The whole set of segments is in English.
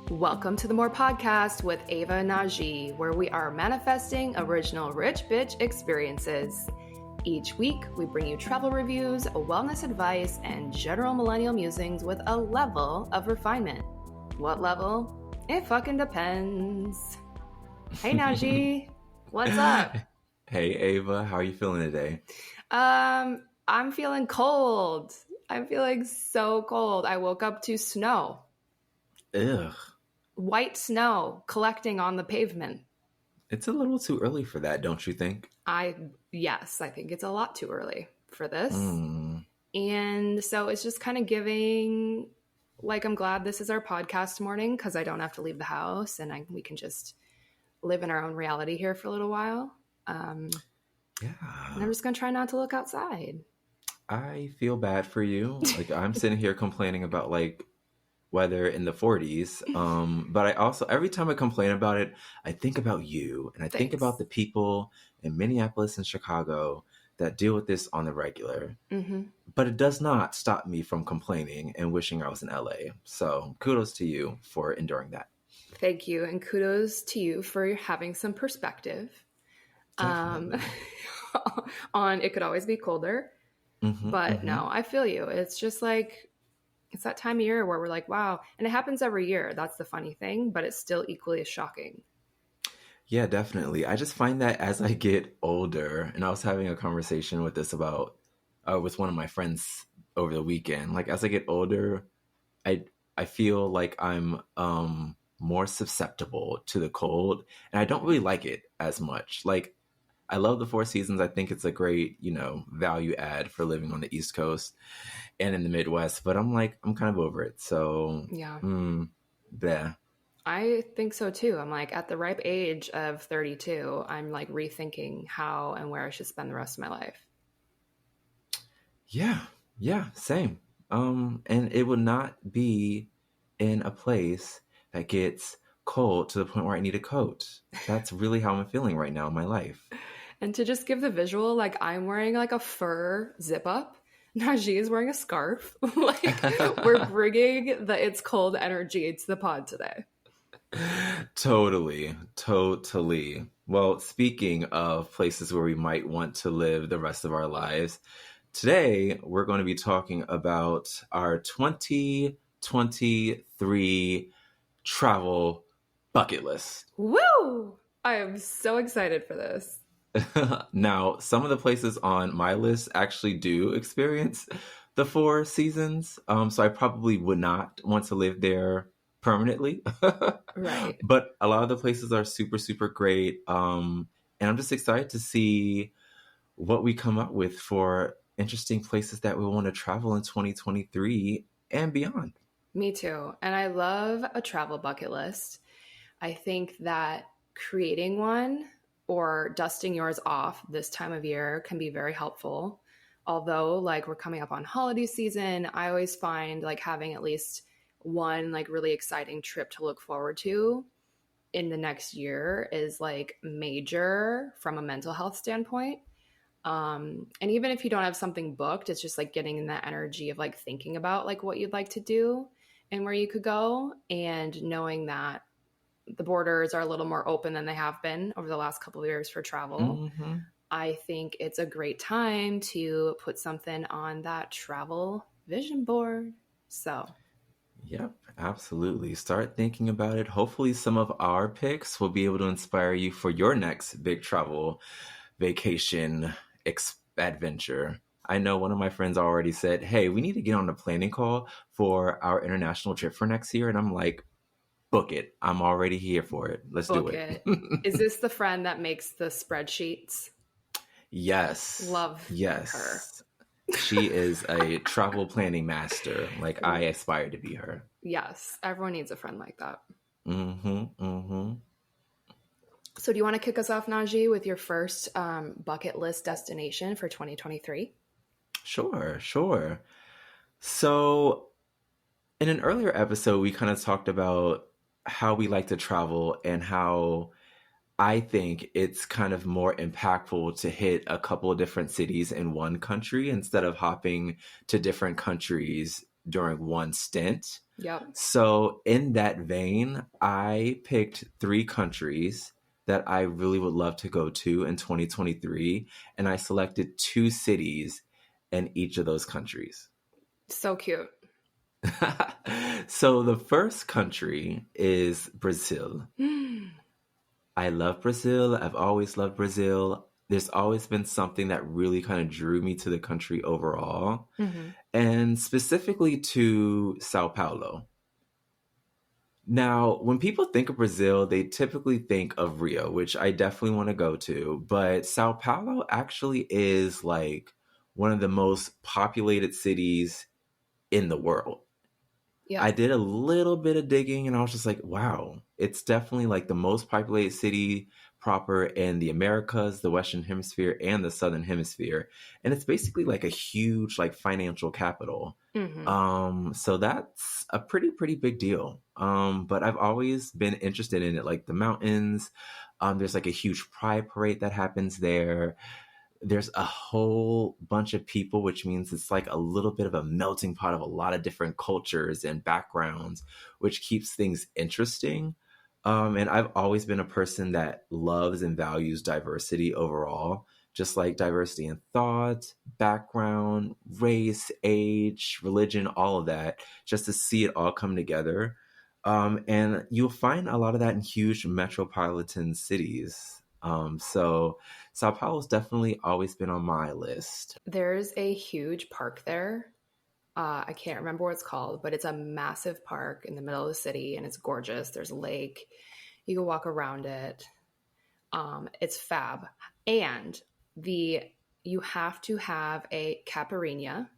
Welcome to the More Podcast with Ava and Najee, where we are manifesting original rich-bixch experiences. Each week, we bring you travel reviews, wellness advice, and general millennial musings with a level of refinement. What level? It fucking depends. Hey, Najee. What's up? Hey, Ava. How are you feeling today? I'm feeling cold. I'm feeling so cold. I woke up to snow. Ugh. White snow collecting on the pavement. It's a little too early for that, don't you think? Yes, I think it's a lot too early for this. Mm. And so it's just kind of giving, like, I'm glad this is our podcast morning because I don't have to leave the house and we can just live in our own reality here for a little while. Yeah. And I'm just going to try not to look outside. I feel bad for you. Like, I'm sitting here complaining about, like, weather in the 40s. But I also, every time I complain about it, I think about you. And I think about the people in Minneapolis and Chicago that deal with this on the regular. Mm-hmm. But it does not stop me from complaining and wishing I was in LA. So kudos to you for enduring that. Thank you. And kudos to you for having some perspective on it could always be colder. Mm-hmm, But no, I feel you. It's just like, it's that time of year where we're like, wow. And it happens every year. That's the funny thing, but it's still equally as shocking. Yeah, definitely. I just find that as I get older, and I was having a conversation with this about with one of my friends over the weekend. Like, as I get older, I feel like I'm more susceptible to the cold, and I don't really like it as much. Like, I love the Four Seasons. I think it's a great, value add for living on the East Coast and in the Midwest. But I'm kind of over it. So yeah. Yeah. I think so too. I'm like at the ripe age of 32, I'm like rethinking how and where I should spend the rest of my life. Yeah, same. And it will not be in a place that gets cold to the point where I need a coat. That's really how I'm feeling right now in my life. And to just give the visual, like I'm wearing like a fur zip up. Najee is wearing a scarf. Like we're bringing the it's cold energy to the pod today. Totally. Well, speaking of places where we might want to live the rest of our lives, today we're going to be talking about our 2023 travel bucket list. Woo! I am so excited for this. Now, some of the places on my list actually do experience the Four Seasons, so I probably would not want to live there permanently. Right. But a lot of the places are super, super great, and I'm just excited to see what we come up with for interesting places that we want to travel in 2023 and beyond. Me too. And I love a travel bucket list. I think that creating one or dusting yours off this time of year can be very helpful. Although, like, we're coming up on holiday season, I always find like having at least one like really exciting trip to look forward to in the next year is like major from a mental health standpoint. And even if you don't have something booked, it's just like getting in that energy of like thinking about like what you'd like to do and where you could go, and knowing that the borders are a little more open than they have been over the last couple of years for travel. Mm-hmm. I think it's a great time to put something on that travel vision board. So, yep, absolutely. Start thinking about it. Hopefully some of our picks will be able to inspire you for your next big travel vacation adventure. I know one of my friends already said, hey, we need to get on a planning call for our international trip for next year. And I'm like, book it. I'm already here for it. Let's do it. Is this the friend that makes the spreadsheets? Yes. Love her. She is a travel planning master. Like, I aspire to be her. Yes. Everyone needs a friend like that. Mm-hmm. So do you want to kick us off, Najee, with your first bucket list destination for 2023? Sure. So in an earlier episode, we kind of talked about how we like to travel and how I think it's kind of more impactful to hit a couple of different cities in one country instead of hopping to different countries during one stint. Yep. So in that vein, I picked 3 countries that I really would love to go to in 2023, and I selected 2 cities in each of those countries. So cute. So the first country is Brazil. I love Brazil. I've always loved Brazil. There's always been something that really kind of drew me to the country overall, Mm-hmm. and specifically to Sao Paulo. Now, when people think of Brazil, they typically think of Rio, which I definitely want to go to. But Sao Paulo actually is like one of the most populated cities in the world. Yeah. I did a little bit of digging and I was just like, wow, it's definitely like the most populated city proper in the Americas, the Western Hemisphere, and the Southern Hemisphere. And it's basically like a huge like financial capital. Mm-hmm. So that's a pretty big deal. But I've always been interested in it, like the mountains. There's like a huge pride parade that happens there. There's a whole bunch of people, which means it's like a little bit of a melting pot of a lot of different cultures and backgrounds, which keeps things interesting. And I've always been a person that loves and values diversity overall, just like diversity in thought, background, race, age, religion, all of that, just to see it all come together. And you'll find a lot of that in huge metropolitan cities. So Sao Paulo's definitely always been on my list. There's a huge park there. I can't remember what it's called, but it's a massive park in the middle of the city and it's gorgeous. There's a lake. You can walk around it. It's fab. And you have to have a caipirinha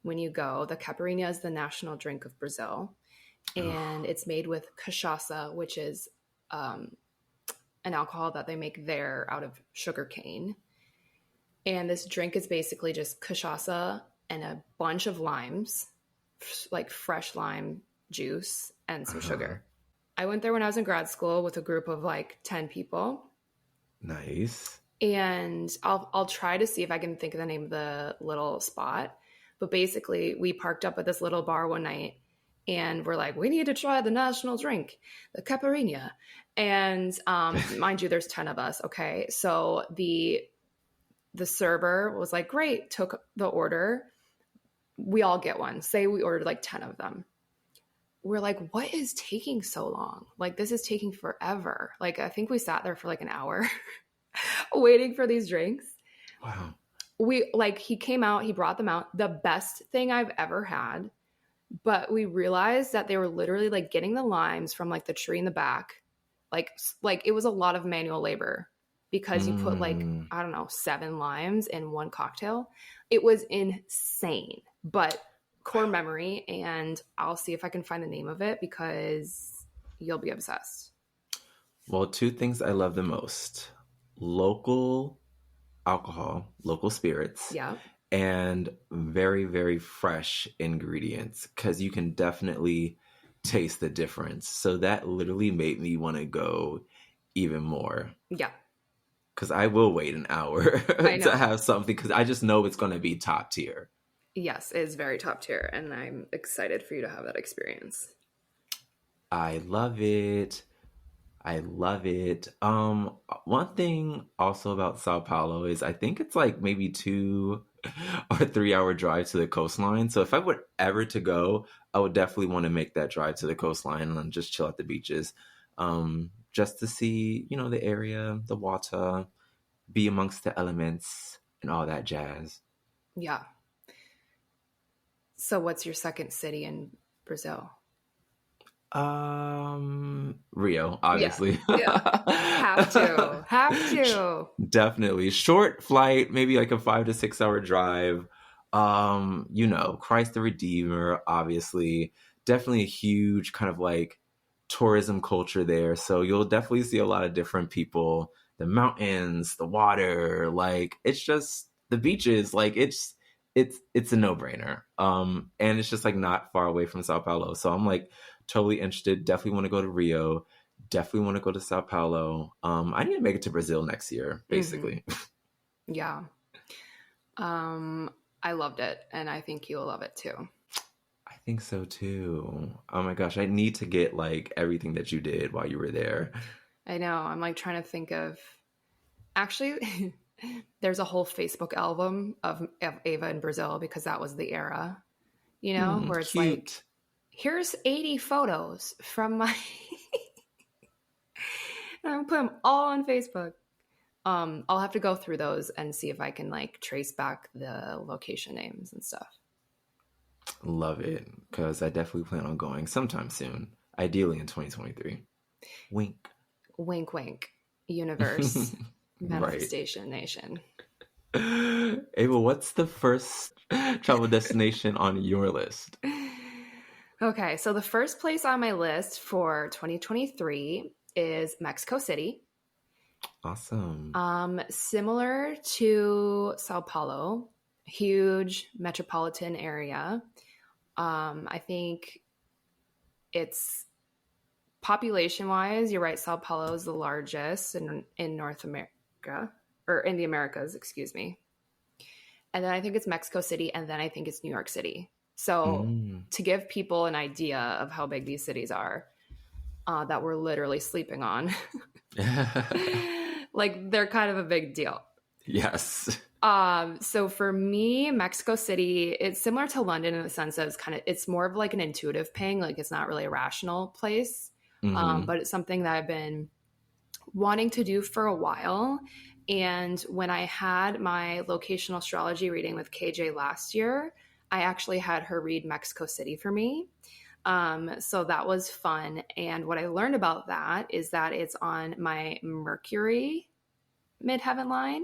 when you go. The caipirinha is the national drink of Brazil. And it's made with cachaça, which is an alcohol that they make there out of sugar cane. And this drink is basically just cachaça and a bunch of limes, like fresh lime juice and some sugar. I went there when I was in grad school with a group of like 10 people. Nice. And I'll try to see if I can think of the name of the little spot. But basically, we parked up at this little bar one night and we're like, we need to try the national drink, the caipirinha. And mind you, there's 10 of us. Okay. So the server was like, great, took the order. We all get one. Say we ordered like 10 of them. We're like, what is taking so long? Like, this is taking forever. Like, I think we sat there for like an hour waiting for these drinks. Wow. He came out, he brought them out. The best thing I've ever had. But we realized that they were literally like getting the limes from like the tree in the back. Like it was a lot of manual labor because you put like, I don't know, 7 limes in one cocktail. It was insane, but core memory. And I'll see if I can find the name of it because you'll be obsessed. Well, 2 things I love the most: local alcohol, local spirits. Yeah. And very, very fresh ingredients, because you can definitely taste the difference. So that literally made me want to go even more. Yeah. Because I will wait an hour to have something, because I just know it's going to be top tier. Yes, it is very top tier. And I'm excited for you to have that experience. I love it. I love it. One thing also about Sao Paulo is I think it's like maybe 2 or 3 hour drive to the coastline. So if I were ever to go, I would definitely want to make that drive to the coastline and just chill at the beaches, just to see, the area, the water, be amongst the elements and all that jazz. Yeah. So what's your second city in Brazil? Rio, obviously. Yeah. Have to. Definitely. Short flight, maybe like a 5 to 6 hour drive. Christ the Redeemer, obviously. Definitely a huge kind of like tourism culture there. So you'll definitely see a lot of different people, the mountains, the water, like it's just the beaches, like it's a no-brainer. And it's just like not far away from Sao Paulo. So I'm like totally interested. Definitely want to go to Rio. Definitely want to go to Sao Paulo. I need to make it to Brazil next year, basically. Mm-hmm. Yeah. I loved it, and I think you'll love it too. think so too. Oh my gosh, I need to get like everything that you did while you were there. I know. I'm like trying to think of actually there's a whole Facebook album of Ava in Brazil because that was the era, where it's like, Cute. here's 80 photos from my and I'm put them all on Facebook. I'll have to go through those and see if I can like trace back the location names and stuff. Love it. Because I definitely plan on going sometime soon. Ideally in 2023. Wink. Wink, wink. Universe. Right. Manifestation Nation. Ava, what's the first travel destination on your list? Okay, so the first place on my list for 2023 is Mexico City. Awesome. Similar to Sao Paulo, huge metropolitan area. I think it's population-wise, you're right, Sao Paulo is the largest in North America, or in the Americas, excuse me. And then I think it's Mexico City, and then I think it's New York City. So to give people an idea of how big these cities are, that we're literally sleeping on, like they're kind of a big deal. Yes. So for me, Mexico City, it's similar to London in the sense that it's more of like an intuitive ping. Like it's not really a rational place. But it's something that I've been wanting to do for a while. And when I had my locational astrology reading with KJ last year, I actually had her read Mexico City for me. So that was fun. And what I learned about that is that it's on my Mercury midheaven line.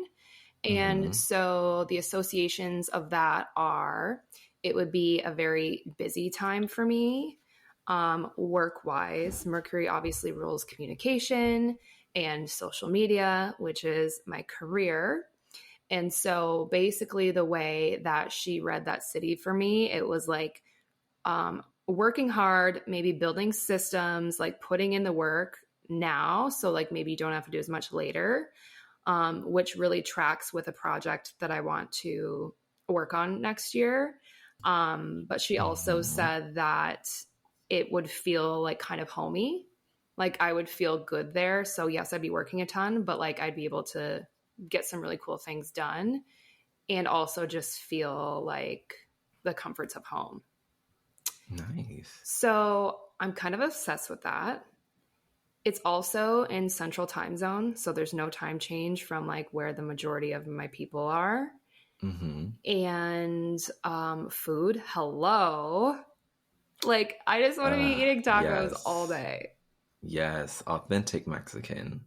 And so the associations of that are, it would be a very busy time for me. Work-wise, Mercury obviously rules communication and social media, which is my career. And so basically the way that she read that city for me, it was like working hard, maybe building systems, like putting in the work now. So like maybe you don't have to do as much later, which really tracks with a project that I want to work on next year. But she also said that it would feel like kind of homey. Like I would feel good there. So yes, I'd be working a ton, but like I'd be able to get some really cool things done and also just feel like the comforts of home. Nice. So I'm kind of obsessed with that. It's also in central time zone. So there's no time change from like where the majority of my people are. And food, hello. Like, I just want to be eating tacos all day. Yes, authentic Mexican.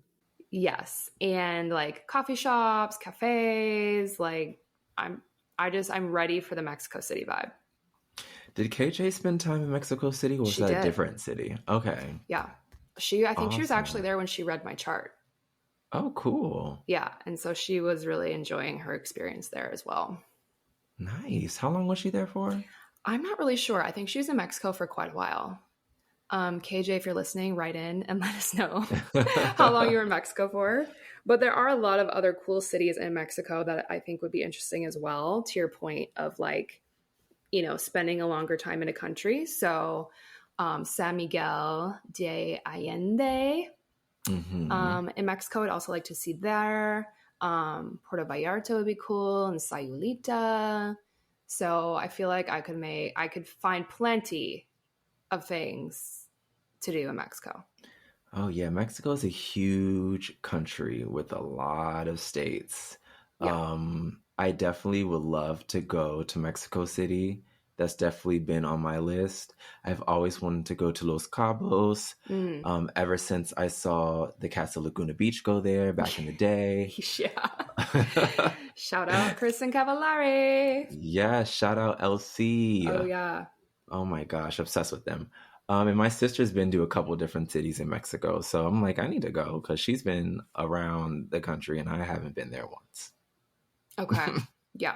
Yes. And like coffee shops, cafes, like I'm ready for the Mexico City vibe. Did KJ spend time in Mexico City or was She that did. a different city? Okay. Yeah. I think she was actually there when she read my chart. Oh, cool. Yeah. And so she was really enjoying her experience there as well. Nice. How long was she there for? I'm not really sure. I think she was in Mexico for quite a while. KJ, if you're listening, write in and let us know how long you were in Mexico for. But there are a lot of other cool cities in Mexico that I think would be interesting as well, to your point of like, spending a longer time in a country. So San Miguel de Allende in Mexico, I'd also like to see there. Puerto Vallarta would be cool, and Sayulita. So I feel like I could find plenty of things to do in Mexico. Oh yeah, Mexico is a huge country with a lot of states. Yeah. I definitely would love to go to Mexico City. That's definitely been on my list. I've always wanted to go to Los Cabos. Ever since I saw the cast of Laguna Beach go there back in the day. Yeah. Shout out Kristen Cavallari. Yeah, shout out LC. Oh yeah. Oh my gosh, obsessed with them. And my sister's been to a couple different cities in Mexico. So I'm like, I need to go because she's been around the country and I haven't been there once. Okay. Yeah.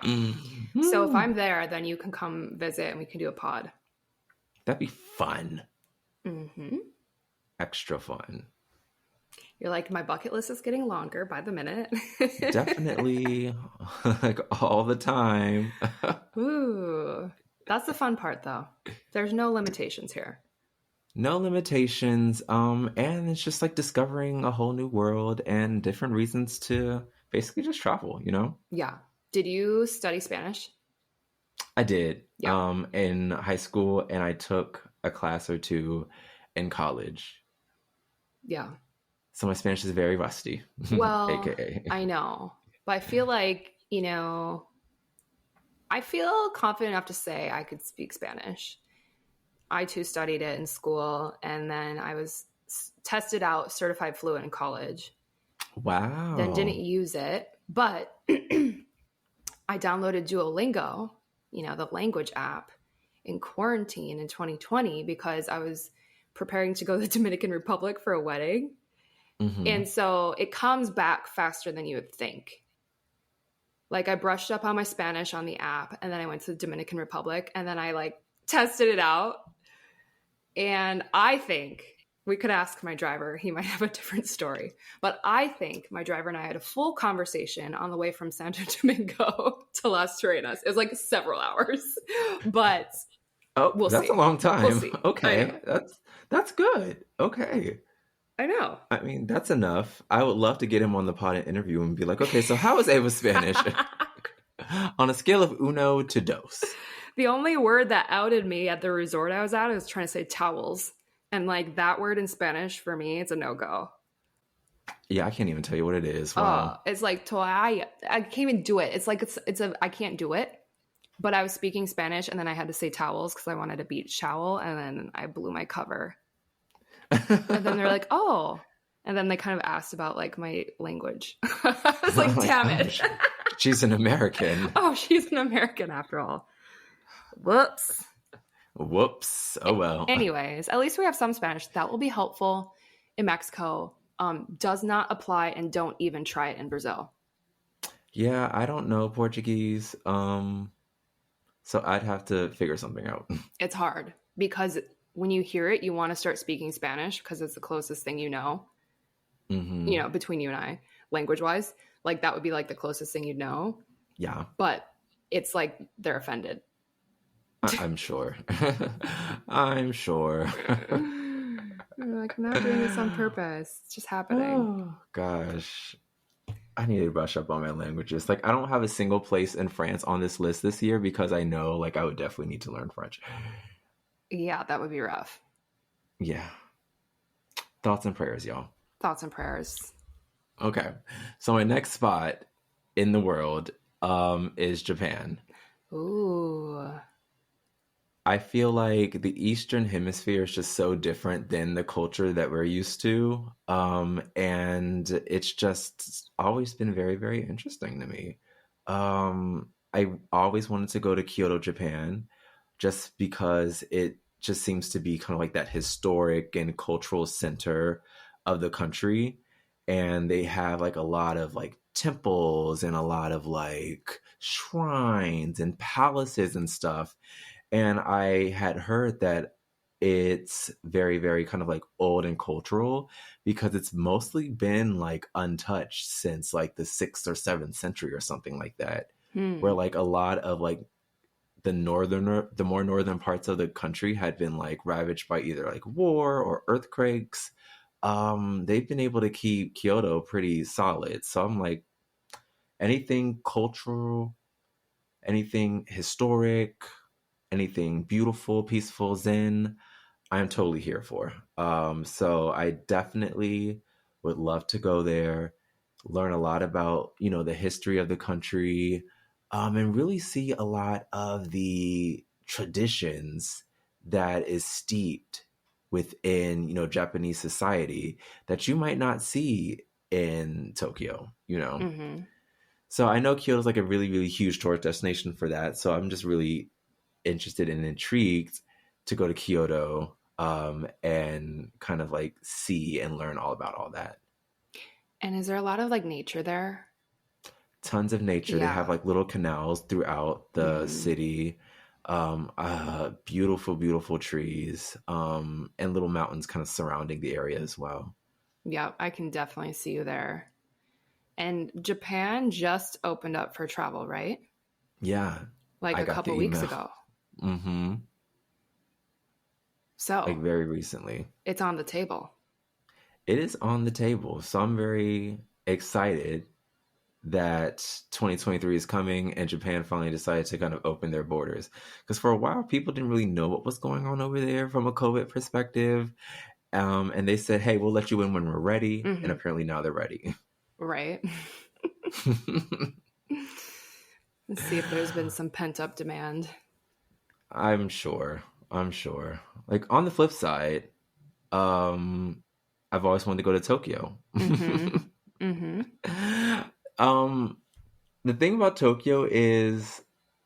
So if I'm there, then you can come visit and we can do a pod. That'd be fun. Extra fun. You're like, my bucket list is getting longer by the minute. Definitely. Like all the time. Ooh. That's the fun part, though. There's no limitations here. No limitations. And it's just like discovering a whole new world and different reasons to basically just travel, you know? Yeah. Did you study Spanish? I did Yeah. in high school, and I took a class or two in college. Yeah. So my Spanish is very rusty, Well, aka. I know, but I feel like, I feel confident enough to say I could speak Spanish. I too studied it in school, and then I was tested out certified fluent in college. Then didn't Wow. use it, but I downloaded Duolingo, the language app, in quarantine in 2020 because I was preparing to go to the Dominican Republic for a wedding. Hmm. And so it comes back faster than you would think. Like I brushed up on my Spanish on the app, and then I went to the Dominican Republic, and then I like tested it out. And I think we could ask my driver. He might have a different story. But I think my driver and I had a full conversation on the way from Santo Domingo to Las Terrenas. It was like several hours, but Oh, we'll that's a see. long We'll time. see. I know. Okay, that's good. Okay. I know. I mean, that's enough. I would love to get him on the pod and interview him and be like, okay, so how is Ava's Spanish on a scale of uno to dos? The only word that outed me at the resort I was at, I was trying to say towels. And like that word in Spanish for me, it's a no-go. Yeah, I can't even tell you what it is. Wow. It's like toalla. I can't even do it. It's like I can't do it. But I was speaking Spanish, and then I had to say towels because I wanted a beach towel, and then I blew my cover. And then they're like, "Oh," and then they kind of asked about like my language. I was like, "Damn it!" She's an American. Oh, she's an American after all. Whoops. Whoops. Oh well. Anyways, at least we have some Spanish that will be helpful in Mexico. Does not apply, and don't even try it in Brazil. Yeah, I don't know Portuguese. So I'd have to figure something out. It's hard because when you hear it, you want to start speaking Spanish because it's the closest thing Hmm. between you and I, language wise. Like that would be like the closest thing you'd know. Yeah, But it's like they're offended. I'm sure. I'm sure. Like, I'm not doing this on purpose. It's just happening. Oh, gosh. I need to brush up on my languages. Like, I don't have a single place in France on this list this year because I know, like, I would definitely need to learn French. Yeah, that would be rough. Yeah. Thoughts and prayers, y'all. Thoughts and prayers. Okay. So my next spot in the world is Japan. Ooh. I feel like the Eastern Hemisphere is just so different than the culture that we're used to. And it's just always been very, very interesting to me. I always wanted to go to Kyoto, Japan, just because it just seems to be kind of like that historic and cultural center of the country. And they have like a lot of like temples and a lot of like shrines and palaces and stuff. And I had heard that it's very, very kind of like old and cultural because it's mostly been like untouched since like the 6th or 7th century or something like that. Where Hmm. like a lot of like the more northern parts of the country had been like ravaged by either like war or earthquakes. They've been able to keep Kyoto pretty solid. So I'm like, anything cultural, anything historic, anything beautiful, peaceful, zen, I'm totally here for. So I definitely would love to go there, learn a lot about, the history of the country, and really see a lot of the traditions that is steeped within, Japanese society that you might not see in Tokyo. Mm-hmm. So I know Kyoto's like a really, really huge tourist destination for that. So I'm just really interested and intrigued to go to Kyoto and kind of like see and learn all about all that. And is there a lot of like nature there? Tons of nature. They have Yeah. like little canals throughout the Mm-hmm. city. Beautiful, beautiful trees, and little mountains kind of surrounding the area as well. Yeah, I can definitely see you there. And Japan just opened up for travel, right? Yeah, Like I a got the couple weeks email. ago. Mm-hmm. Like So very recently. it's on the table. It is on the table. So I'm very excited that 2023 is coming and Japan finally decided to kind of open their borders. Because for a while, people didn't really know what was going on over there from a COVID perspective. And they said, hey, we'll let you in when we're ready. And Mm-hmm. apparently now they're ready. Right. Let's see if there's been some pent up demand. I'm sure. I'm sure. Like on the flip side, um, I've always wanted to go to Tokyo. Mm-hmm. Mm-hmm. um, the thing about Tokyo is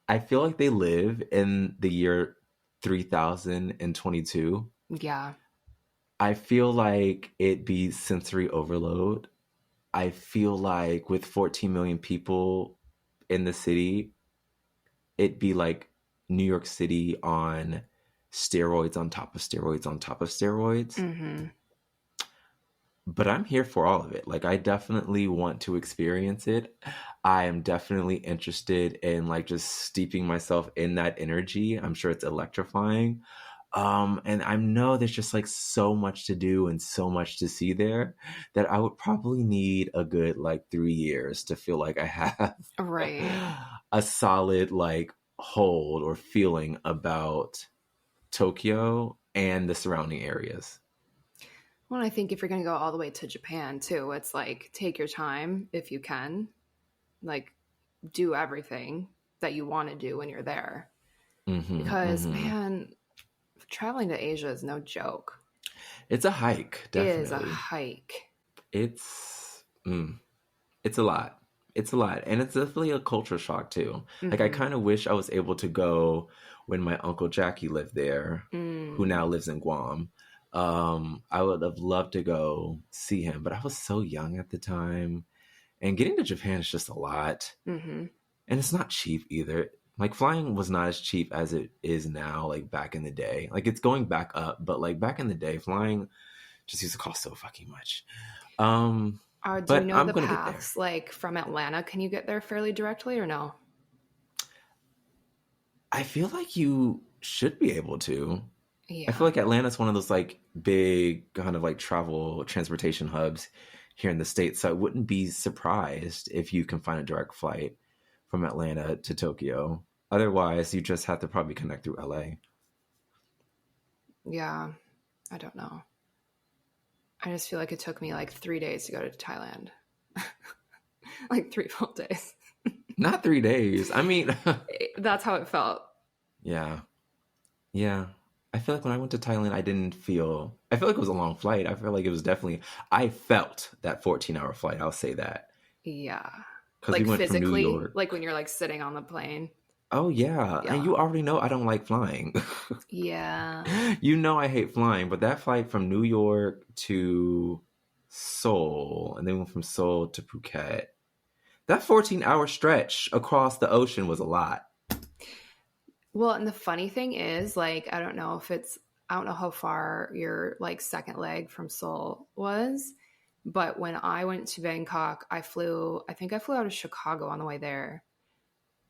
I feel like they live in the year 3022. Yeah. I feel like it be sensory overload. I feel like with 14 million people in the city, it'd be like New York City on steroids on top of steroids on top of steroids. Mm-hmm. But I'm here for all of it. Like I definitely want to experience it. I am definitely interested in like just steeping myself in that energy. I'm sure it's electrifying. And I know there's just like so much to do and so much to see there that I would probably need a good like 3 years to feel like I have Right. a solid like hold or feeling about Tokyo and the surrounding areas. Well, I think if you're going to go all the way to Japan too, it's like take your time if you can. Like do everything that you want to do when you're there. Mm-hmm, Because, mm-hmm. man, traveling to Asia is no joke. It's a hike, It is a definitely. hike. It's it's a lot. It's a lot, and it's definitely a culture shock too. Like I Mm-hmm. kind of wish I was able to go when my uncle Jackie lived there, who Mm. now lives in Guam. I would have loved to go see him, but I was so young at the time, and getting to Japan is just a lot, Mm-hmm. and it's not cheap either. Like flying was not as cheap as it is now. Like back in the day, like it's going back up, but like back in the day, flying just used to cost so fucking much. Um, Do you but know I'm the gonna get there. paths? Like from Atlanta, can you get there fairly directly or no? I feel like you should be able to. I feel Yeah. like Atlanta's one of those like big kind of like travel transportation hubs here in the States. So I wouldn't be surprised if you can find a direct flight from Atlanta to Tokyo. Otherwise, you just have to probably connect through LA. Yeah. I don't know. I just feel like it took me like 3 days to go to Thailand. Like 3 full days. Not 3 days. I mean, That's how it felt. yeah. Yeah. I feel like when I went to Thailand, I feel like it was a long flight. I feel like it was definitely, I felt that 14-hour flight. I'll say that. Yeah. Because we Like went from New physically, York. like when you're like sitting on the plane. Oh, yeah. And Yeah. you already know I don't like flying. Yeah. You know I hate flying, but that flight from New York to Seoul, and then from Seoul to Phuket, that 14-hour stretch across the ocean was a lot. Well, and the funny thing is, like, I don't know how far your like second leg from Seoul was, but when I went to Bangkok, I think I flew out of Chicago on the way there,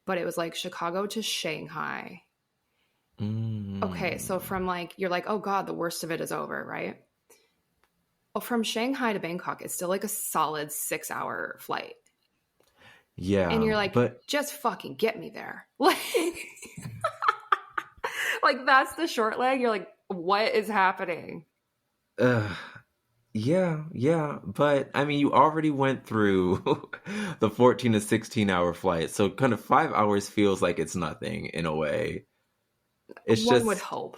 but it was like Chicago to Shanghai. Okay, so Mm. from like, you're like, oh God, the worst of it is over, right? Well, from Shanghai to Bangkok, it's still like a solid 6 hour flight. And Yeah, you're like, but just fucking get me there. Like that's the short leg. You're like, what is happening? uh, yeah, but I mean, you already went through the 14 to 16-hour flight, so kind of 5 hours feels like it's nothing in a way. It's One would just, hope.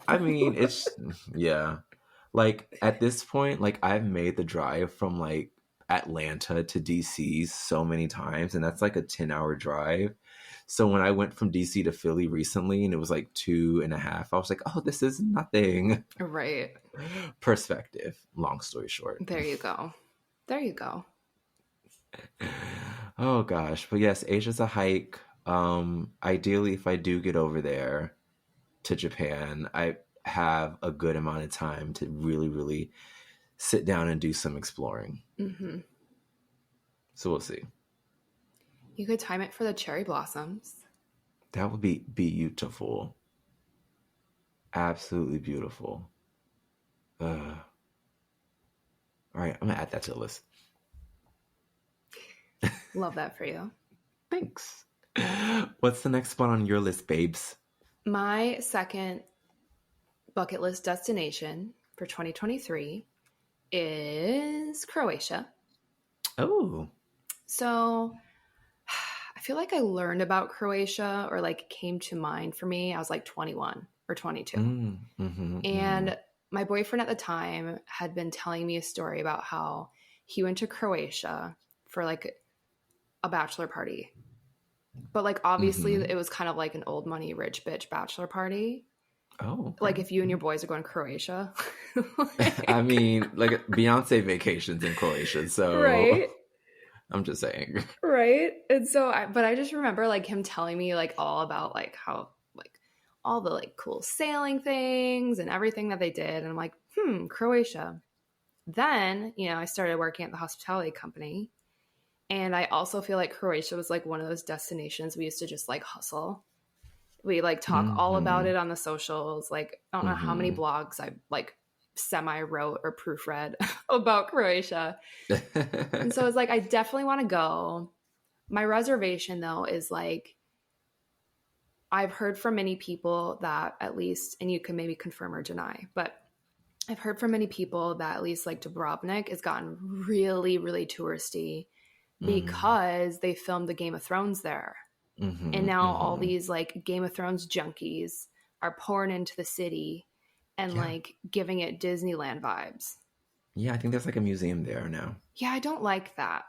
I mean, yeah. Like at this point, like I've made the drive from like Atlanta to DC so many times, and that's like a 10-hour drive. So when I went from DC to Philly recently and it was like 2.5, I was like, oh, this is nothing. Right. Perspective, long story short. There you go. There you go. Oh gosh. But yes, Asia's a hike. Ideally, if I do get over there to Japan, I have a good amount of time to really, really sit down and do some exploring. Hmm. So we'll see. You could time it for the cherry blossoms. That would be beautiful. Absolutely beautiful. All right, I'm gonna add that to the list. Love that for you. Thanks. What's the next spot on your list, babes? My second bucket list destination for 2023 is Croatia. Oh. So I feel like I learned about Croatia, or like came to mind for me. I was like 21 or 22. And my boyfriend at the time had been telling me a story about how he went to Croatia for like a bachelor party. But like obviously it was kind of like an old money rich bitch bachelor party. Oh, okay. Like if you and your boys are going to Croatia. I mean, like Beyonce vacations in Croatia, so Right. I'm just saying. Right. And so but I just remember like him telling me like all about like how like all the like cool sailing things and everything that they did. And I'm like, Croatia. Then, I started working at the hospitality company. And I also feel like Croatia was like one of those destinations we used to just like hustle. We like talk all about it on the socials. Like, I don't know how many blogs I like semi wrote or proofread about Croatia. And so it's like, I definitely want to go. My reservation though is like, I've heard from many people that at least, and you can maybe confirm or deny, but I've heard from many people that at least like Dubrovnik has gotten really, really touristy because they filmed the Game of Thrones there. And now all these like Game of Thrones junkies are pouring into the city and like giving it Disneyland vibes. Yeah, I think there's like a museum there now. Yeah, I don't like that.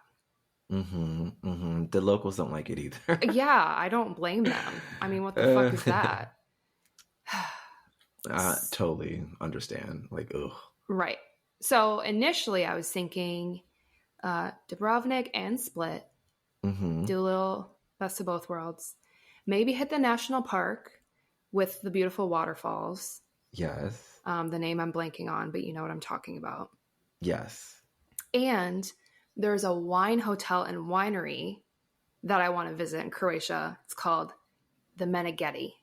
The locals don't like it either. Yeah, I don't blame them. I mean, what the fuck is that? Totally understand. Like, ugh. Right. So initially I was thinking Dubrovnik and Split. Do a little best of both worlds. Maybe hit the national park with the beautiful waterfalls. Yes. The name I'm blanking on, but you know what I'm talking about. Yes. And there's a wine hotel and winery that I want to visit in Croatia. It's called the Meneghetti.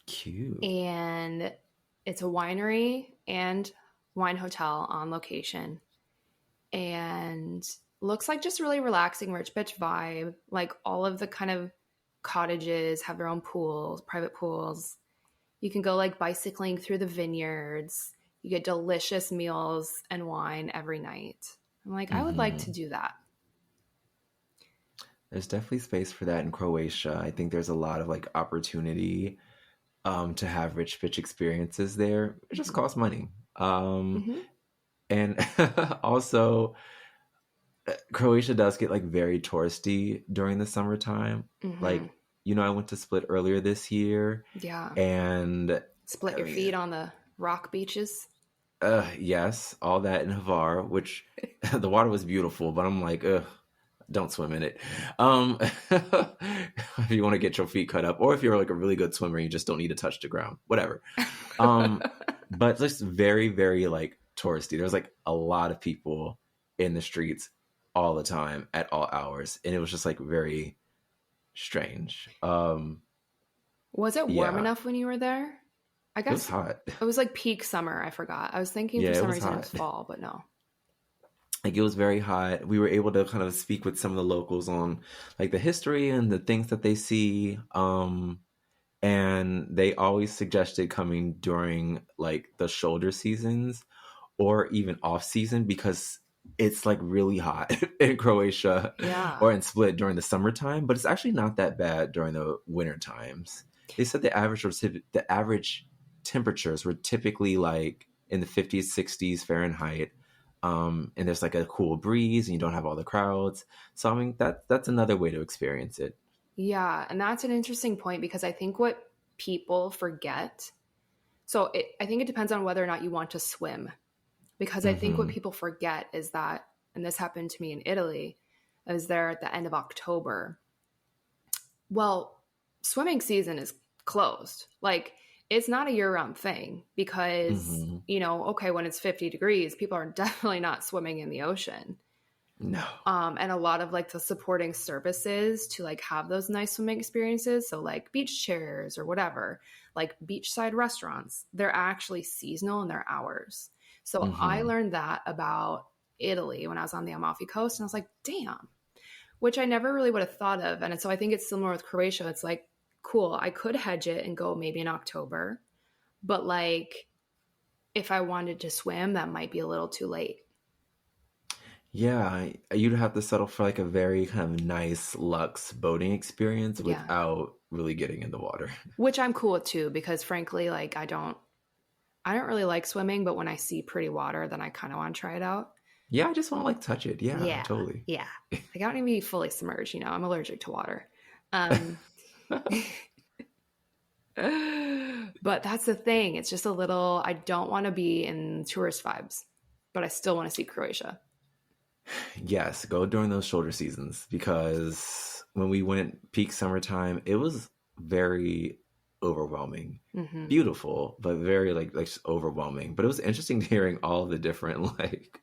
Cute. And it's a winery and wine hotel on location. And looks like just really relaxing rich bitch vibe. Like all of the kind of cottages have their own pools, private pools. You can go like bicycling through the vineyards. You get delicious meals and wine every night. I'm like, I would like to do that. There's definitely space for that in Croatia. I think there's a lot of like opportunity to have rich bitch experiences there. It just costs money. And also Croatia does get like very touristy during the summertime. Like, I went to Split earlier this year. Yeah. And split your feet on the rock beaches. Yes, all that in Hvar, which the water was beautiful, but I'm like, don't swim in it. If you want to get your feet cut up, or if you're like a really good swimmer, you just don't need to touch the ground, whatever. But just very, very like touristy. There's like a lot of people in the streets all the time at all hours. And it was just like very strange. Was it warm enough when you were there? I guess it was hot. It was like peak summer. I forgot. I was thinking for some reason it was fall, but no. Like it was very hot. We were able to kind of speak with some of the locals on like the history and the things that they see. And they always suggested coming during like the shoulder seasons or even off season because it's like really hot in Croatia or in Split during the summertime, but it's actually not that bad during the winter times. They said the average temperatures were typically like in the 50s, 60s Fahrenheit. And there's like a cool breeze and you don't have all the crowds. So I mean, that's another way to experience it. Yeah. And that's an interesting point because I think what people forget, I think it depends on whether or not you want to swim, because I think what people forget is that, and this happened to me in Italy, I was there at the end of October. Well, swimming season is closed. Like, it's not a year-round thing because, okay, when it's 50 degrees, people are definitely not swimming in the ocean. No. And a lot of like the supporting services to like have those nice swimming experiences. So like beach chairs or whatever, like beachside restaurants, they're actually seasonal in their hours. So I Mm-hmm. learned that about Italy when I was on the Amalfi Coast, and I was like, damn, which I never really would have thought of. And so I think it's similar with Croatia. It's like, cool, I could hedge it and go maybe in October, but like if I wanted to swim, that might be a little too late. Yeah, you'd have to settle for like a very kind of nice luxe boating experience Yeah. without really getting in the water. Which I'm cool with too, because frankly, like I don't really like swimming, but when I see pretty water, then I kind of want to try it out. Yeah, I just want to like touch it. Yeah, Yeah. totally. Yeah. Like I don't need to be fully submerged, I'm allergic to water. Um but that's the thing. It's just a little I don't want to be in tourist vibes, but I still want to see Croatia. Yes, go during those shoulder seasons because when we went peak summertime, it was very overwhelming. Hmm. Beautiful, but very like just overwhelming. But it was interesting hearing all the different like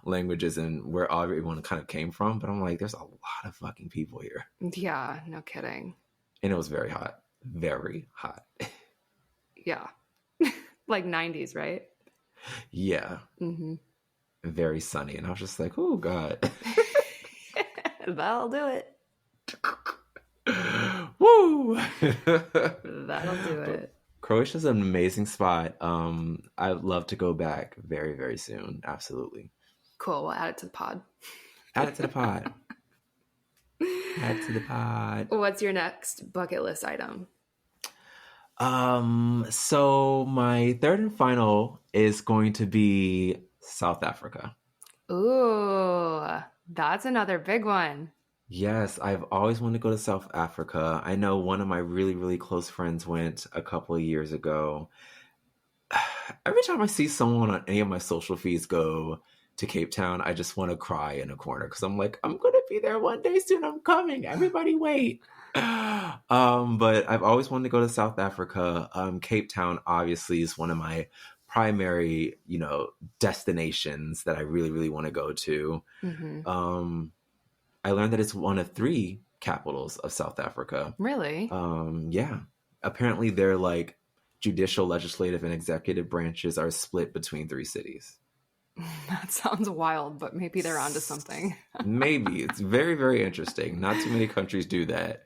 languages and where everyone kind of came from. But I'm like, there's a lot of fucking people here. Yeah, no kidding. And it was very hot. Very hot. Yeah. Like 90s, right? Yeah. Hmm. Very sunny. And I was just like, oh God. That'll do it. Woo! That'll do it. Croatia's an amazing spot. I'd love to go back very, very soon. Absolutely. Cool. We'll add it to the pod. Add it to the pod. Add it to the pod. What's your next bucket list item? So my third and final is going to be South Africa. Ooh, that's another big one. Yes, I've always wanted to go to South Africa. I know one of my really, really close friends went a couple of years ago. Every time I see someone on any of my social feeds go to Cape Town, I just want to cry in a corner because I'm like, I'm gonna be there one day soon. I'm coming. Everybody wait. But I've always wanted to go to South Africa. Cape Town obviously is one of my primary, destinations that I really, really want to go to. Mm-hmm. I learned that it's one of 3 capitals of South Africa. Really? Yeah. Apparently, their like judicial, legislative, and executive branches are split between 3 cities. That sounds wild, but maybe they're onto something. Maybe. It's very, very interesting. Not too many countries do that.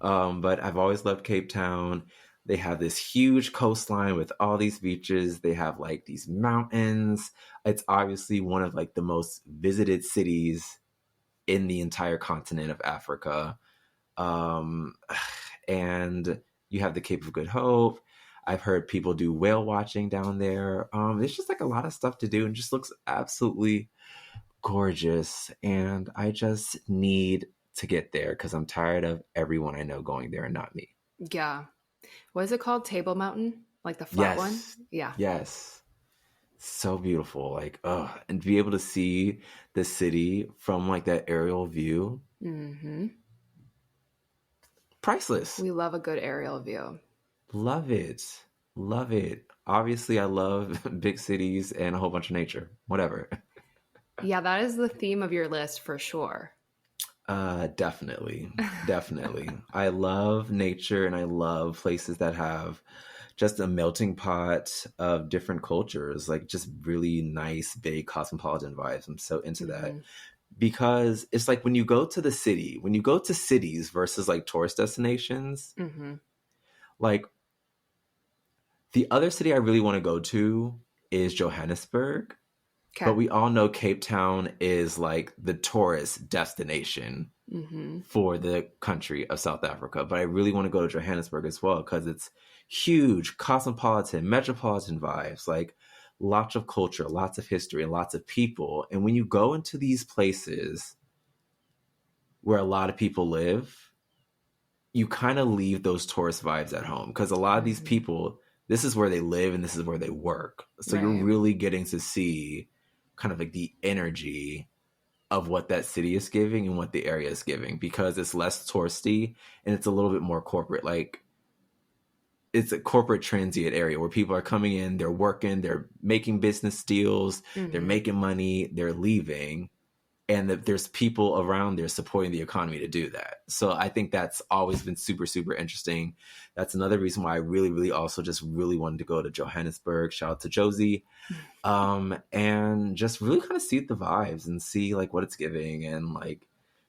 But I've always loved Cape Town. They have this huge coastline with all these beaches. They have like these mountains. It's obviously one of like the most visited cities in the entire continent of Africa. And you have the Cape of Good Hope. I've heard people do whale watching down there. There's just like a lot of stuff to do and just looks absolutely gorgeous. And I just need to get there because I'm tired of everyone I know going there and not me. Yeah. What is it called? Table Mountain? Like the flat one? Yeah. Yes. So beautiful. Like, and to be able to see the city from like that aerial view. Mm-hmm. Priceless. We love a good aerial view. Love it. Love it. Obviously, I love big cities and a whole bunch of nature. Whatever. Yeah, that is the theme of your list for sure. Definitely. Definitely. I love nature and I love places that have just a melting pot of different cultures, like just really nice, big cosmopolitan vibes. I'm so into that because it's like when you go to the city, when you go to cities versus like tourist destinations, like the other city I really want to go to is Johannesburg. Okay. But we all know Cape Town is like the tourist destination for the country of South Africa. But I really want to go to Johannesburg as well because it's huge, cosmopolitan, metropolitan vibes, like lots of culture, lots of history, and lots of people. And when you go into these places where a lot of people live, you kind of leave those tourist vibes at home because a lot of these people, this is where they live and this is where they work. So you're really getting to see kind of like the energy of what that city is giving and what the area is giving because it's less touristy and it's a little bit more corporate. Like it's a corporate transient area where people are coming in, they're working, they're making business deals, they're making money, they're leaving. and that there's people around there supporting the economy to do that. So I think that's always been super, super interesting. That's another reason why I really, really also just really wanted to go to Johannesburg. Shout out to Josie. And just really kind of see the vibes and see like what it's giving and like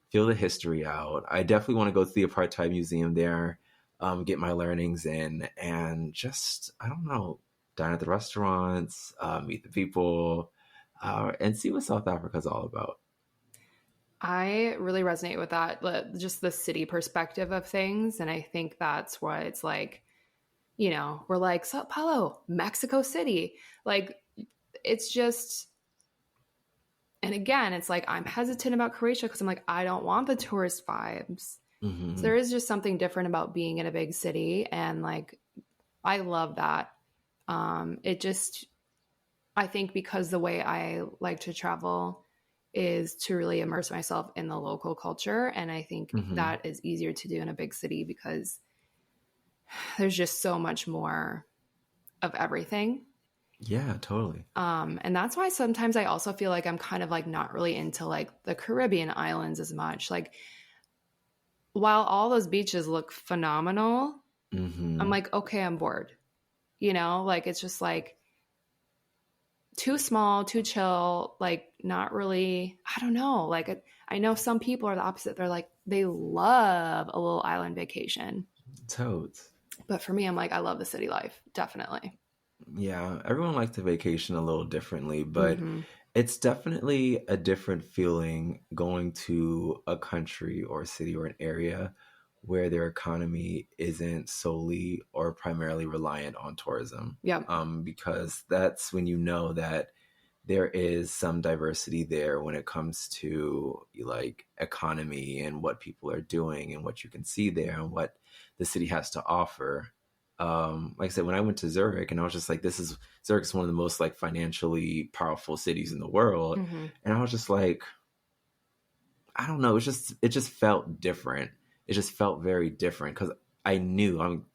feel the history out. I definitely want to go to the apartheid museum there, get my learnings in, and just, I don't know, dine at the restaurants, meet the people, and see what South Africa is all about. I really resonate with that, just the city perspective of things. And I think that's why it's like, we're like, Sao Paulo, Mexico City. Like, it's just, and again, it's like, I'm hesitant about Croatia because I'm like, I don't want the tourist vibes. So there is just something different about being in a big city. And like, I love that. It just, I think because the way I like to travel is to really immerse myself in the local culture. And I think that is easier to do in a big city because there's just so much more of everything. Yeah, totally. And that's why sometimes I also feel like I'm kind of like not really into like the Caribbean islands as much. Like, while all those beaches look phenomenal, I'm like, okay, I'm bored. Like it's just like too small, too chill, like not really, I don't know. Like I know some people are the opposite. They're like, they love a little island vacation. Totes. But for me, I'm like, I love the city life. Definitely. Yeah, everyone likes to vacation a little differently, but it's definitely a different feeling going to a country or a city or an area where their economy isn't solely or primarily reliant on tourism. Yeah. Because that's when you know that there is some diversity there when it comes to like economy and what people are doing and what you can see there and what the city has to offer. Like I said, when I went to Zurich and I was just like, Zurich's one of the most like financially powerful cities in the world. And I was just like, I don't know. It just felt different. It just felt very different because I knew,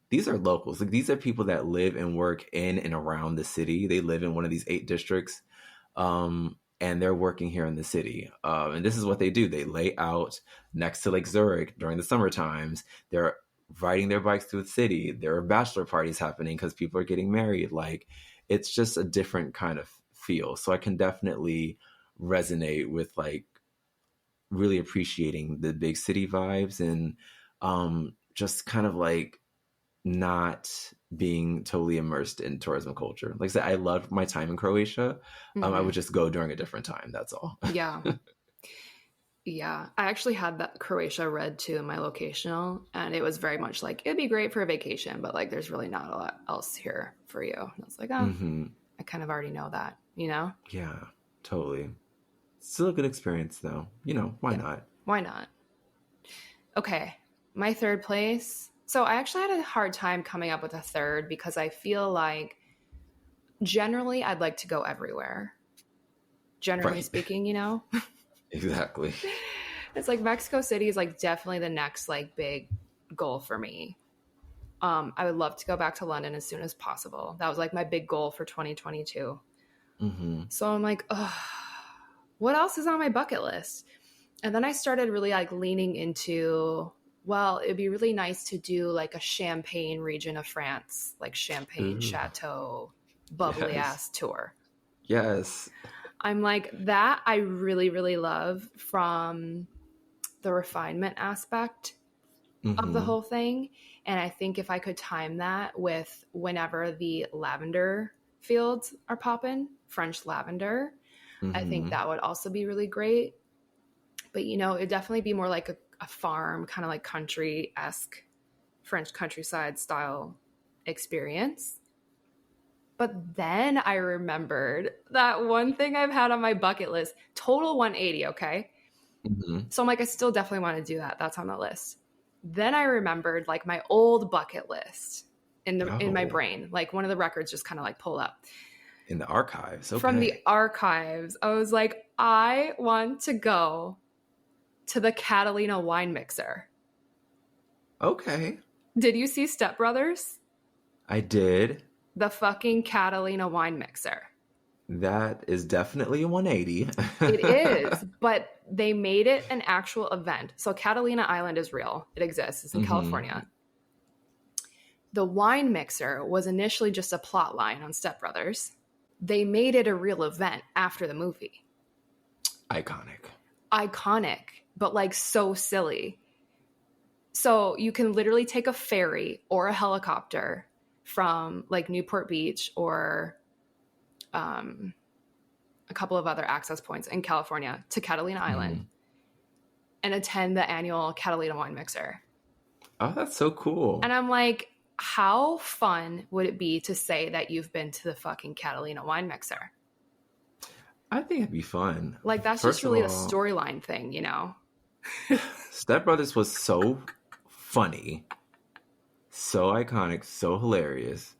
these are locals. Like these are people that live and work in and around the city. They live in one of these 8 districts. And they're working here in the city. And this is what they do. They lay out next to Lake Zurich during the summer times. They're riding their bikes through the city. There are bachelor parties happening because people are getting married. Like it's just a different kind of feel. So I can definitely resonate with like really appreciating the big city vibes and just kind of like not being totally immersed in tourism culture. Like I said, I loved my time in Croatia. I would just go during a different time. That's all. Yeah. Yeah. I actually had that Croatia read too in my locational, and it was very much like, it'd be great for a vacation, but like, there's really not a lot else here for you. And I was like, oh, I kind of already know that, Yeah, totally. Still a good experience though. Why not? Why not? Okay. My third place. So I actually had a hard time coming up with a third because I feel like generally I'd like to go everywhere. Generally speaking, Exactly. It's like Mexico City is like definitely the next like big goal for me. I would love to go back to London as soon as possible. That was like my big goal for 2022. So I'm like, oh, what else is on my bucket list? And then I started really like leaning into, well, it'd be really nice to do like a Champagne region of France, like Champagne, Chateau, bubbly ass tour. Yes. I'm like, that I really, really love from the refinement aspect of the whole thing. And I think if I could time that with whenever the lavender fields are popping, French lavender, I think that would also be really great. But, it'd definitely be more like a farm, kind of like country-esque French countryside style experience. But then I remembered that one thing I've had on my bucket list, total 180, okay? So I'm like, I still definitely want to do that. That's on the list. Then I remembered like my old bucket list in my brain. Like one of the records just kind of like pulled up. In the archives. Okay. From the archives. I was like, I want to go to the Catalina wine mixer. Okay. Did you see Step Brothers? I did. The fucking Catalina wine mixer. That is definitely a 180. It is, but they made it an actual event. So Catalina Island is real. It exists. It's in Mm-hmm. California. The wine mixer was initially just a plot line on Step Brothers. They made it a real event after the movie. Iconic. Iconic, but like so silly. So you can literally take a ferry or a helicopter from like Newport Beach or a couple of other access points in California to Catalina Island and attend the annual Catalina Wine Mixer. Oh, that's so cool. And I'm like, how fun would it be to say that you've been to the fucking Catalina Wine Mixer? I think it'd be fun. Like, that's First just of really a all, storyline thing, you know? Step Brothers was so funny, so iconic, so hilarious.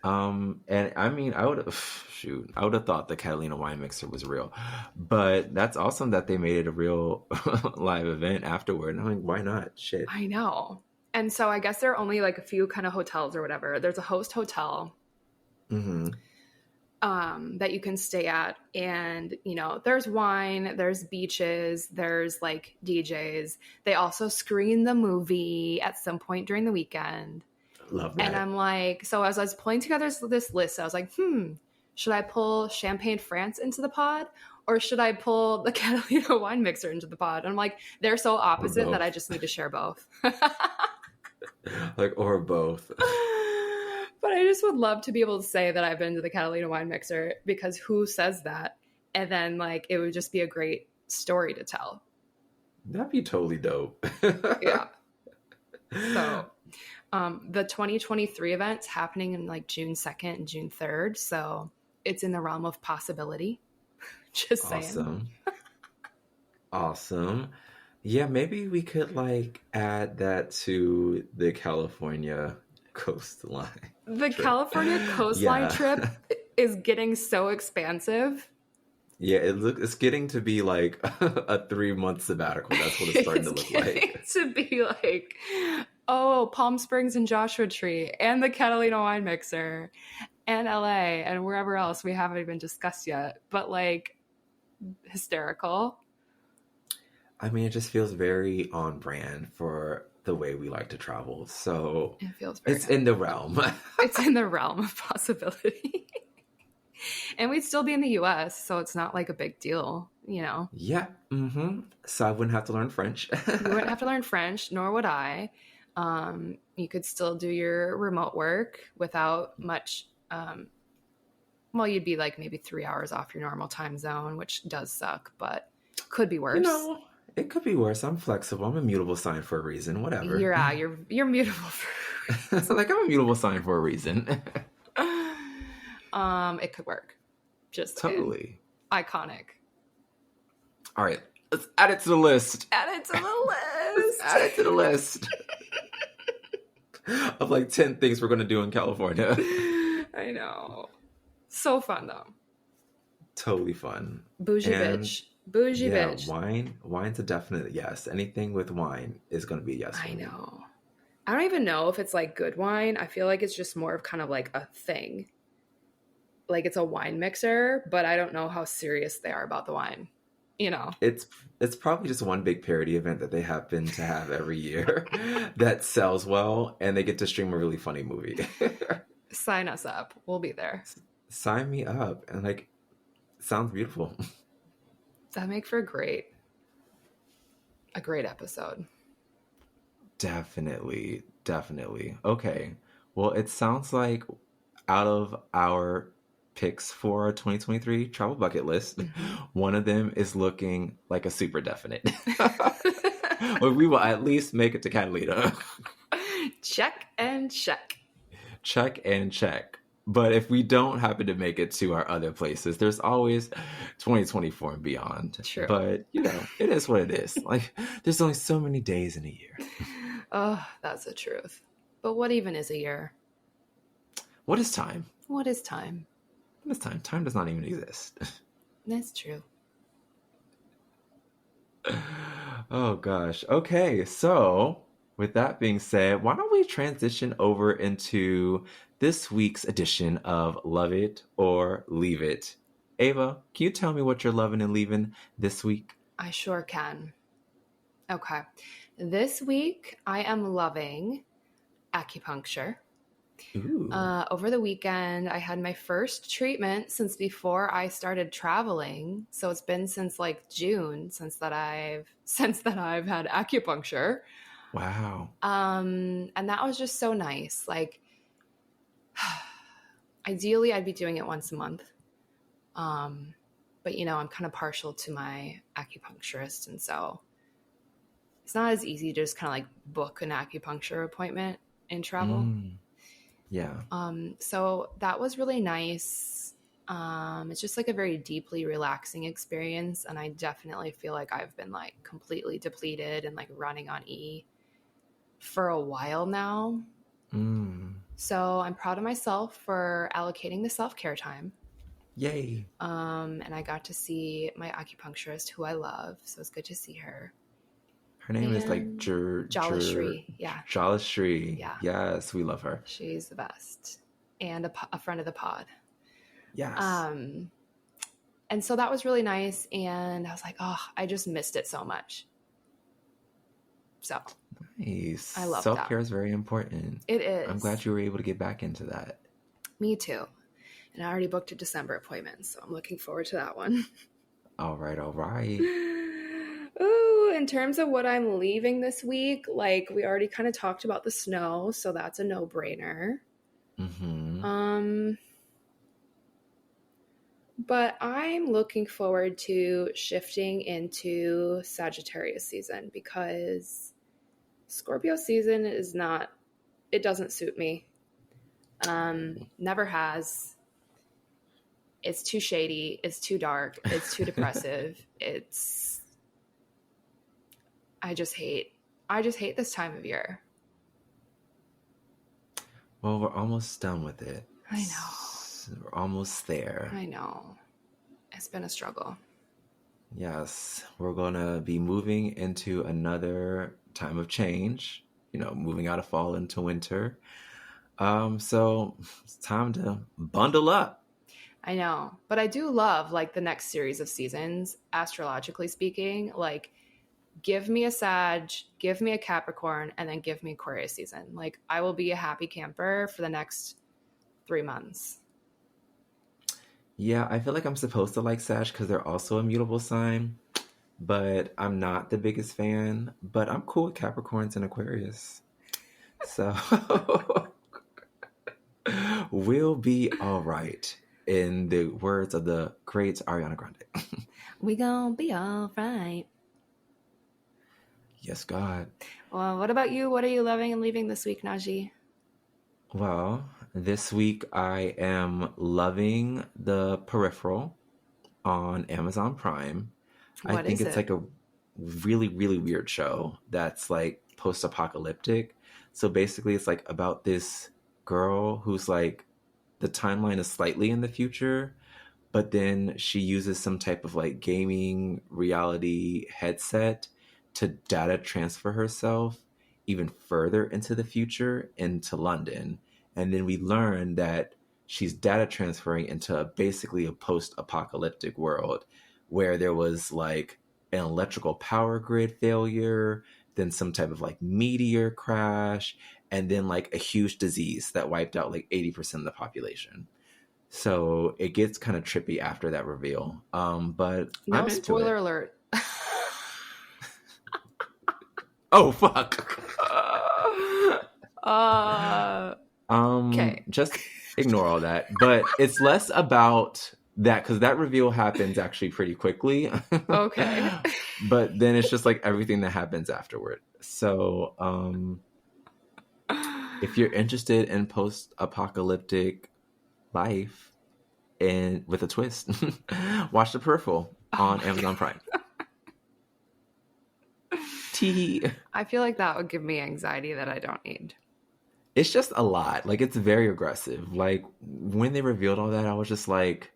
And I mean, I would have thought the Catalina Wine Mixer was real, but that's awesome that they made it a real live event afterward. I'm like, why not? Shit. I know. And so I guess there are only like a few kind of hotels or whatever. There's a host hotel that you can stay at. And, you know, there's wine, there's beaches, there's like DJs. They also screen the movie at some point during the weekend. Love that. And I'm like, so as I was pulling together this list, I was like, should I pull Champagne France into the pod? Or should I pull the Catalina Wine Mixer into the pod? And I'm like, they're so opposite that I just need to share both. Like, or both. But I just would love to be able to say that I've been to the Catalina Wine Mixer, because who says that? And then like, it would just be a great story to tell. That'd be totally dope. Yeah. So the 2023 event's happening in like June 2nd and June 3rd. So it's in the realm of possibility. Just saying. Awesome. Awesome. Yeah, maybe we could like add that to the California coastline. The California coastline trip is getting so expansive. Yeah, it's getting to be like a 3-month sabbatical. That's what it's starting to look like. To be like, oh, Palm Springs and Joshua Tree and the Catalina Wine Mixer and LA and wherever else we haven't even discussed yet. But like, hysterical. I mean, it just feels very on brand for the way we like to travel. So it feels very it's in the realm. It's in the realm of possibility. And we'd still be in the US, so it's not like a big deal, you know? Yeah. Mm-hmm. So I wouldn't have to learn French. You wouldn't have to learn French, nor would I. You could still do your remote work without much. Well, you'd be like maybe 3 hours off your normal time zone, which does suck, but could be worse. You know, it could be worse. I'm flexible. I'm a mutable sign for a reason. Whatever. You're mutable for a reason. So like, I'm a mutable sign for a reason. It could work. Just totally iconic. All right, let's add it to the list. Add it to the list. Add it to the list of like 10 things we're gonna do in California. I know. So fun though. Totally fun. Boujee-bixch. Boujee-bixch. Yeah, wine's a definite yes. Anything with wine is gonna be a yes. I know. I don't even know if it's like good wine. I feel like it's just more of kind of like a thing. Like it's a wine mixer, but I don't know how serious they are about the wine. You know, it's probably just one big parody event that they happen to have every year that sells well, and they get to stream a really funny movie. Sign us up. We'll be there. Sign me up. And like, sounds beautiful. That make for a great episode. Definitely. Okay. Well, it sounds like out of our picks for our 2023 travel bucket list, one of them is looking like a super definite. Well, we will at least make it to Catalina. Check and check. Check and check. But if we don't happen to make it to our other places, there's always 2024 and beyond. True. But, you know, it is what it is. Like, there's only so many days in a year. Oh, that's the truth. But what even is a year? What is time? What is time? What is time? Time does not even exist. That's true. Oh, gosh. Okay, so with that being said, why don't we transition over into this week's edition of Love It or Leave It? Ava, can you tell me what you're loving and leaving this week? I sure can. Okay. This week, I am loving acupuncture. Ooh. Over the weekend, I had my first treatment since before I started traveling. So it's been since like June since that I've had acupuncture. Wow. And that was just so nice. Like, ideally, I'd be doing it once a month. But I'm kind of partial to my acupuncturist, and so it's not as easy to just kind of like book an acupuncture appointment and travel. Yeah. So that was really nice. It's just like a very deeply relaxing experience, and I definitely feel like I've been like completely depleted and like running on E for a while now. So I'm proud of myself for allocating the self-care time. Yay. And I got to see my acupuncturist, who I love, so it's good to see her. Her name is like Jalashri. Yeah. Jalashri. Yeah. Yes, we love her. She's the best. And a friend of the pod. Yes. And so that was really nice. And I was like, oh, I just missed it so much. So nice. I love Self-care is very important. It is. I'm glad you were able to get back into that. Me too. And I already booked a December appointment, so I'm looking forward to that one. All right. Ooh, in terms of what I'm leaving this week, like we already kind of talked about the snow, so that's a no-brainer. But I'm looking forward to shifting into Sagittarius season because Scorpio season it doesn't suit me. Never has. It's too shady. It's too dark. It's too depressive. I just hate this time of year. Well, we're almost done with it. I know. We're almost there. I know. It's been a struggle. Yes. We're going to be moving into another time of change, moving out of fall into winter. So it's time to bundle up. I know, but I do love like the next series of seasons, astrologically speaking. Like, give me a Sag, give me a Capricorn, and then give me Aquarius season. Like, I will be a happy camper for the next 3 months. Yeah, I feel like I'm supposed to like Sag because they're also a mutable sign, but I'm not the biggest fan. But I'm cool with Capricorns and Aquarius. So we'll be all right. In the words of the great Ariana Grande. We gonna be all right. Yes, God. Well, what about you? What are you loving and leaving this week, Najee? Well, this week I am loving The Peripheral on Amazon Prime. I think it's like a really, really weird show that's like post-apocalyptic. So basically it's like about this girl who's like, the timeline is slightly in the future, but then she uses some type of like gaming reality headset to data transfer herself even further into the future, into London. And then we learn that she's data transferring into basically a post-apocalyptic world where there was like an electrical power grid failure, then some type of like meteor crash, and then like a huge disease that wiped out like 80% of the population. So it gets kind of trippy after that reveal. But no I'm spoiler alert. Oh fuck. Okay. Just ignore all that. But it's less about that because that reveal happens actually pretty quickly. Okay. But then it's just like everything that happens afterward. So if you're interested in post-apocalyptic life and with a twist, watch The Peripheral on Amazon Prime. I feel like that would give me anxiety that I don't need. It's just a lot. Like, it's very aggressive. Like, when they revealed all that, I was just like,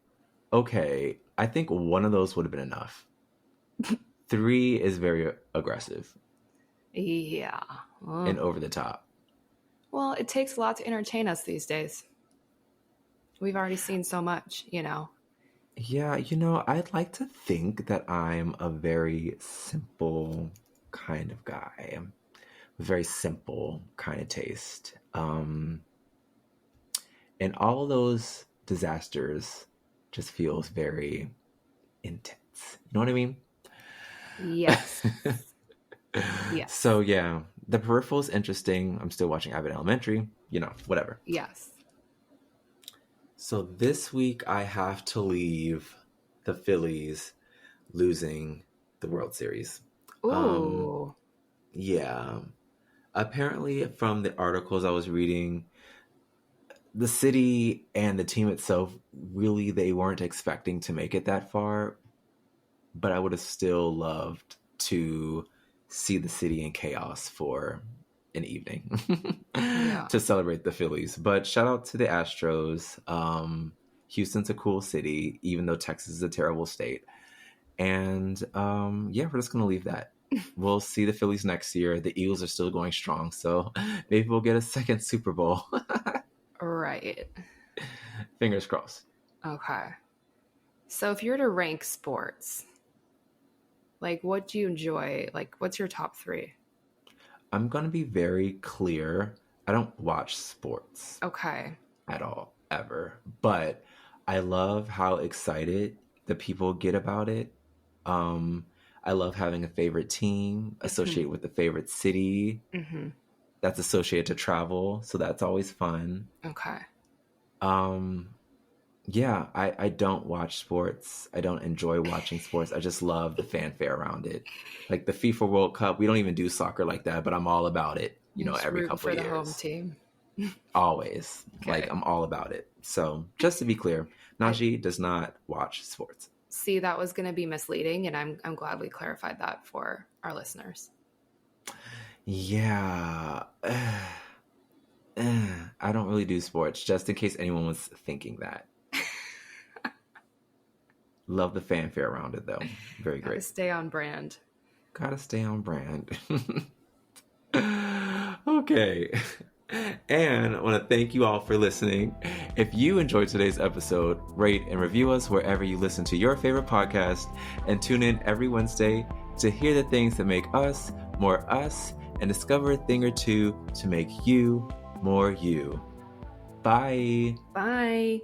okay, I think one of those would have been enough. 3 is very aggressive. Yeah. and over the top. Well, it takes a lot to entertain us these days. We've already seen so much, you know. Yeah, you know, I'd like to think that I'm a very simple kind of guy. Very simple kind of taste. And all those disasters just feels very intense. You know what I mean? Yes. Yes. So yeah, the peripheral is interesting. I'm still watching Abbott Elementary, you know, whatever. Yes. So this week I have to leave the Phillies losing the World Series. Ooh. Yeah. Apparently from the articles I was reading, the city and the team itself, really, they weren't expecting to make it that far, but I would have still loved to see the city in chaos for an evening Yeah. to celebrate the Phillies. But shout out to the Astros. Houston's a cool city, even though Texas is a terrible state. And yeah, we're just going to leave that. We'll see the Phillies next year. The Eagles are still going strong, so maybe we'll get a second Super Bowl. Right. Fingers crossed. Okay. So if you were to rank sports, like what do you enjoy? Like what's your top 3? I'm going to be very clear. I don't watch sports Okay. at all, ever. But I love how excited the people get about it. I love having a favorite team associated with a favorite city that's associated to travel. So that's always fun. Okay. Yeah, I don't watch sports. I don't enjoy watching sports. I just love the fanfare around it. Like the FIFA World Cup, we don't even do soccer like that, but I'm all about it, you know, every couple of years. For the home team. Always. Okay. Like I'm all about it. So just to be clear, Najee does not watch sports. See, that was going to be misleading, and I'm glad we clarified that for our listeners. Yeah. I don't really do sports, just in case anyone was thinking that. Love the fanfare around it, though. Very great. Gotta stay on brand. Gotta stay on brand. Okay. And I want to thank you all for listening. If you enjoyed today's episode, rate and review us wherever you listen to your favorite podcast, and tune in every Wednesday to hear the things that make us more us and discover a thing or two to make you more you. Bye. Bye.